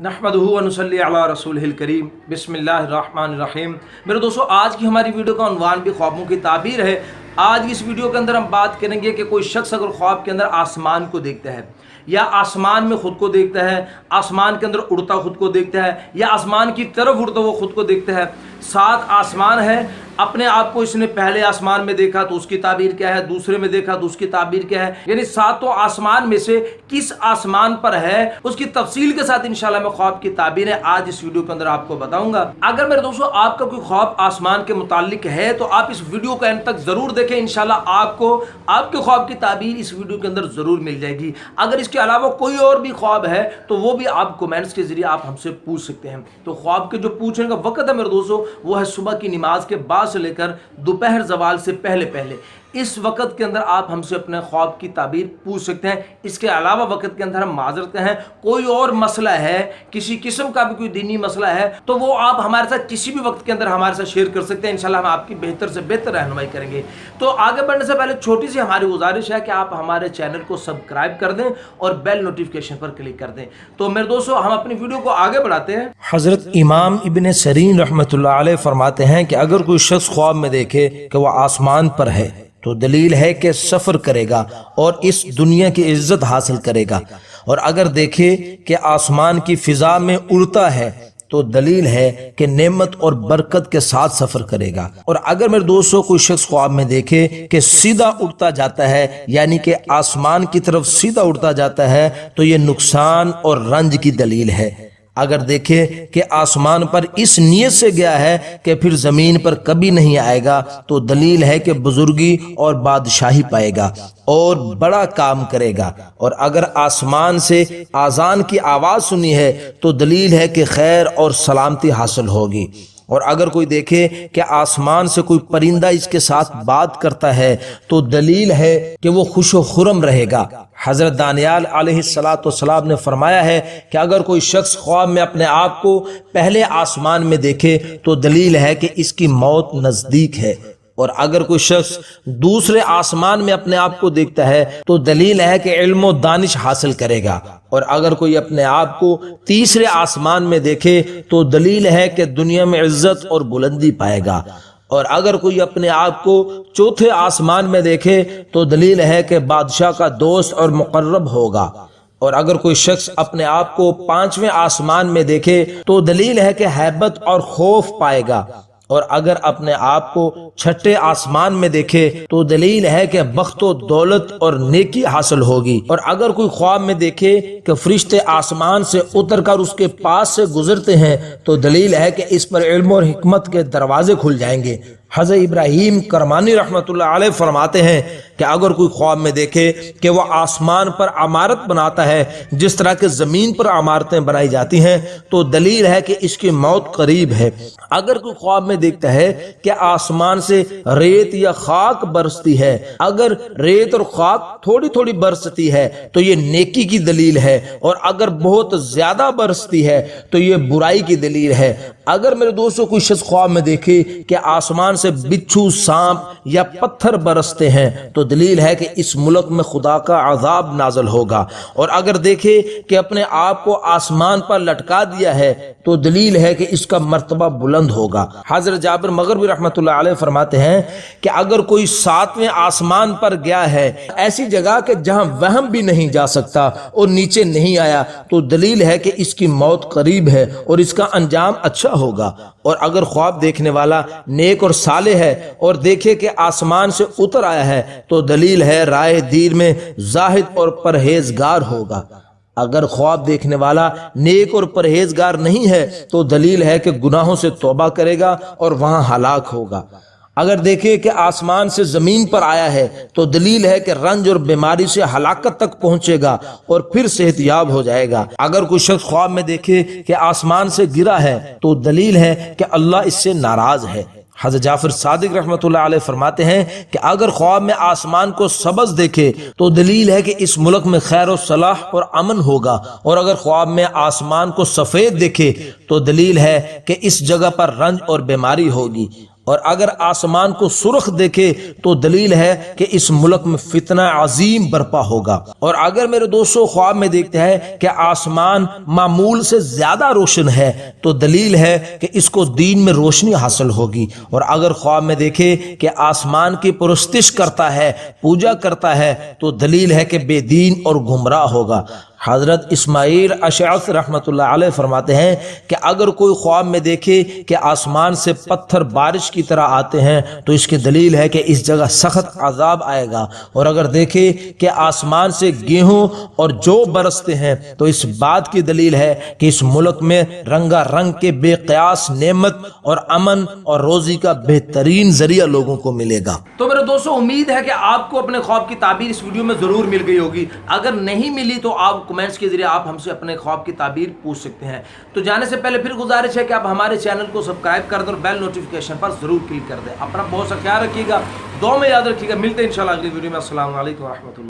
नहमदुहु व नुसल्ली अला रसूलिहिल करीम बिस्मिल्लाहिर्रहमानिर्रहीम। मेरे दोस्तों, आज की हमारी वीडियो का उन्वान भी ख्वाबों की ताबीर है। आज की इस वीडियो के अंदर हम बात करेंगे कि कोई शख्स अगर ख्वाब के अंदर आसमान को देखता है या आसमान में खुद को देखता है, आसमान के अंदर उड़ता खुद को देखता है या आसमान की तरफ उड़ता वो खुद को देखता है, सात आसमान है, अपने आप को इसने पहले आसमान में देखा तो उसकी ताबीर क्या है, दूसरे में देखा तो उसकी ताबीर क्या है, यानी सातों आसमान में से किस आसमान पर है उसकी तफसील के साथ इंशाल्लाह मैं ख्वाब की ताबीर है आज इस वीडियो के अंदर आपको बताऊंगा। अगर मेरे दोस्तों आपका कोई ख्वाब आसमान के मुतालिक है तो आप इस वीडियो को एंड तक जरूर देखें, इंशाल्लाह आपको आपके ख्वाब की ताबीर इस वीडियो के अंदर जरूर मिल जाएगी। अगर इसके अलावा कोई और भी ख्वाब है तो वो भी आप कमेंट्स के जरिए आप हमसे पूछ सकते हैं। तो ख्वाब के जो पूछने का वक्त है मेरे दोस्तों वो है सुबह की नमाज के बाद से लेकर दोपहर ज़वाल से पहले पहले, इस वक्त के अंदर आप हमसे अपने ख्वाब की ताबीर पूछ सकते हैं। इसके अलावा वक्त के अंदर हम माजरत हैं, कोई और मसला है, किसी किस्म का भी कोई दीनी मसला है तो वो आप हमारे साथ किसी भी वक्त के अंदर हमारे साथ शेयर कर सकते हैं। इंशाल्लाह हम आपकी बेहतर से बेहतर रहनुमाई करेंगे। तो आगे बढ़ने से पहले छोटी सी हमारी गुजारिश है कि आप हमारे चैनल को सब्सक्राइब कर दें और बेल नोटिफिकेशन पर क्लिक कर दें। तो मेरे दोस्तों हम अपनी वीडियो को आगे बढ़ाते हैं। हजरत इमाम इब्न सरीन रहमतुल्लाह अलैह फरमाते हैं कि अगर कोई शख्स ख्वाब में देखे कि वह आसमान पर है तो दलील है कि सफ़र करेगा और इस दुनिया की इज्जत हासिल करेगा, और अगर देखे कि आसमान की फिजा में उड़ता है तो दलील है कि नेमत और बरकत के साथ सफ़र करेगा। और अगर मेरे दोस्तों कोई शख्स ख्वाब में देखे कि सीधा उड़ता जाता है, यानी कि आसमान की तरफ सीधा उड़ता जाता है, तो ये नुकसान और रंज की दलील है। अगर देखे कि आसमान पर इस नियत से गया है कि फिर जमीन पर कभी नहीं आएगा, तो दलील है कि बुजुर्गी और बादशाही पाएगा और बड़ा काम करेगा। और अगर आसमान से आजान की आवाज सुनी है तो दलील है कि खैर और सलामती हासिल होगी। और अगर कोई देखे कि आसमान से कोई परिंदा इसके साथ बात करता है तो दलील है कि वो खुशो खुरम रहेगा। हजरत दानियाल अलैहिस्सलाम ने फरमाया है कि अगर कोई शख्स ख्वाब में अपने आप को पहले आसमान में देखे तो दलील है कि इसकी मौत नजदीक है। और अगर कोई शख्स दूसरे आसमान में अपने आप को देखता है तो दलील है कि इल्म और दानिश हासिल करेगा। और अगर कोई अपने आप को तीसरे आसमान में देखे तो दलील है कि दुनिया में इज्जत और बुलंदी पाएगा। और अगर कोई अपने आप को चौथे आसमान में देखे तो दलील है कि बादशाह का दोस्त और मुकर्रब होगा। और अगर कोई शख्स अपने आप को पांचवें आसमान में देखे तो दलील है कि हैबत और खौफ पाएगा। और अगर अपने आप को छठे आसमान में देखे तो दलील है कि बख्तो दौलत और नेकी हासिल होगी। और अगर कोई ख्वाब में देखे कि फरिश्ते आसमान से उतरकर उसके पास से गुजरते हैं तो दलील है कि इस पर इल्म और हिकमत के दरवाजे खुल जाएंगे। हज़रत इब्राहीम करमानी रहमतुल्लाह अलैह फरमाते हैं कि अगर कोई ख्वाब में देखे कि वह आसमान पर इमारत बनाता है जिस तरह के जमीन पर इमारतें बनाई जाती हैं तो दलील है कि इसकी मौत करीब है। अगर कोई ख्वाब में देखता है कि आसमान से रेत या खाक बरसती है, अगर रेत और खाक थोड़ी थोड़ी बरसती है तो ये नेकी की दलील है, और अगर बहुत ज्यादा बरसती है तो ये बुराई की दलील है। अगर मेरे दोस्तों कोई शख्स ख्वाब में देखे कि आसमान से बिच्छू, सांप या पत्थर बरसते हैं तो दलील है कि इस मुल्क में खुदा का अजाब नाजल होगा। और अगर देखे कि अपने आप को आसमान पर लटका दिया है तो दलील है कि इसका मर्तबा बुलंद होगा। हजरत जाबिर मगरबी रहमतुल्लाह अलैह फरमाते हैं कि अगर कोई सातवें आसमान पर गया है, ऐसी जगह के जहां वहम भी नहीं जा सकता और नीचे नहीं आया, तो दलील है कि इसकी मौत करीब है और इसका अंजाम अच्छा होगा। और अगर ख्वाब देखने वाला नेक और साले है और देखे कि आसमान से उतर आया है तो दलील है राह दीर में जाहिद और परहेजगार होगा। अगर ख्वाब देखने वाला नेक और परहेजगार नहीं है तो दलील है कि गुनाहों से तौबा करेगा और वहां हलाक होगा। अगर देखे कि आसमान से जमीन पर आया है तो दलील है कि रंज और बीमारी से हलाकत तक पहुंचेगा और फिर सेहतयाब हो जाएगा। अगर कोई शख्स ख्वाब में देखे कि आसमान से गिरा है तो दलील है कि अल्लाह इससे नाराज है। हज़रत जाफर सादिक रहमतुल्लाह अलैह फरमाते हैं कि अगर ख्वाब में आसमान को सबज देखे तो दलील है कि इस मुल्क में खैर और सलाह और अमन होगा। और अगर ख्वाब में आसमान को सफ़ेद देखे तो दलील है कि इस जगह पर रंज और बीमारी होगी। اور اگر آسمان کو سرخ دیکھے تو دلیل ہے کہ اس ملک میں فتنہ عظیم برپا ہوگا، اور اگر میرے دوستوں خواب میں دیکھتے ہیں کہ آسمان معمول سے زیادہ روشن ہے تو دلیل ہے کہ اس کو دین میں روشنی حاصل ہوگی، اور اگر خواب میں دیکھے کہ آسمان کی پرستش کرتا ہے، پوجا کرتا ہے، تو دلیل ہے کہ بے دین اور گمراہ ہوگا۔ حضرت اسماعیل اشعث رحمت اللہ علیہ فرماتے ہیں کہ اگر کوئی خواب میں دیکھے کہ آسمان سے پتھر بارش کی طرح آتے ہیں تو اس کی دلیل ہے کہ اس جگہ سخت عذاب آئے گا، اور اگر دیکھے کہ آسمان سے گیہوں اور جو برستے ہیں تو اس بات کی دلیل ہے کہ اس ملک میں رنگا رنگ کے بے قیاس نعمت اور امن اور روزی کا بہترین ذریعہ لوگوں کو ملے گا۔ تو میرے دوستوں امید ہے کہ آپ کو اپنے خواب کی تعبیر اس ویڈیو میں ضرور مل گئی ہوگی، اگر نہیں ملی تو آپ کمنٹس کے ذریعے آپ ہم سے اپنے خواب کی تعبیر پوچھ سکتے ہیں۔ تو جانے سے پہلے پھر گزارش ہے کہ آپ ہمارے چینل کو سبسکرائب کر دیں اور بیل نوٹیفیکیشن پر ضرور کلک کر دیں۔ اپنا بہت سا خیال رکھیے گا، دعا میں یاد رکھیے گا، ملتے ہیں انشاءاللہ اگلی ویڈیو میں۔ السلام علیکم ورحمۃ اللہ۔